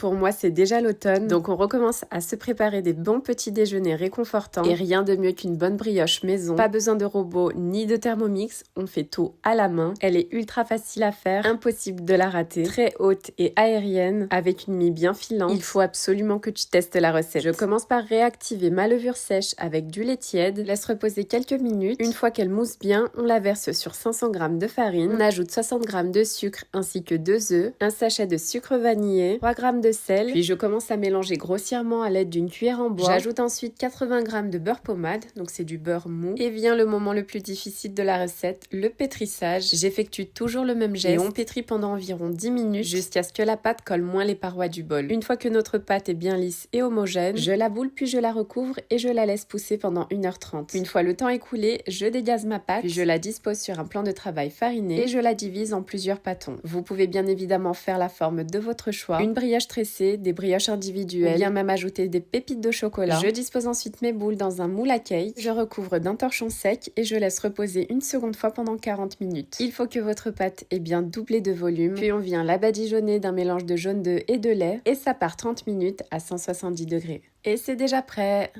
Pour moi, c'est déjà l'automne, donc on recommence à se préparer des bons petits déjeuners réconfortants. Et rien de mieux qu'une bonne brioche maison. Pas besoin de robot ni de Thermomix, on fait tout à la main. Elle est ultra facile à faire, impossible de la rater. Très haute et aérienne, avec une mie bien filante. Il faut absolument que tu testes la recette. Je commence par réactiver ma levure sèche avec du lait tiède. Laisse reposer quelques minutes. Une fois qu'elle mousse bien, on la verse sur 500 g de farine. On ajoute 60 g de sucre ainsi que 2 œufs, un sachet de sucre vanillé, 3 g de sel. Puis je commence à mélanger grossièrement à l'aide d'une cuillère en bois. J'ajoute ensuite 80 g de beurre pommade, donc c'est du beurre mou. Et vient le moment le plus difficile de la recette, le pétrissage. J'effectue toujours le même geste et on pétrit pendant environ 10 minutes jusqu'à ce que la pâte colle moins les parois du bol. Une fois que notre pâte est bien lisse et homogène, je la boule puis je la recouvre et je la laisse pousser pendant 1h30. Une fois le temps écoulé, je dégaze ma pâte, puis je la dispose sur un plan de travail fariné et je la divise en plusieurs pâtons. Vous pouvez bien évidemment faire la forme de votre choix, une brioche tressée, des brioches individuelles, ou bien même ajouter des pépites de chocolat. Je dispose ensuite mes boules dans un moule à cake, je recouvre d'un torchon sec et je laisse reposer une seconde fois pendant 40 minutes. Il faut que votre pâte ait bien doublé de volume, puis on vient la badigeonner d'un mélange de jaune d'œuf et de lait et ça part 30 minutes à 170 degrés. Et c'est déjà prêt!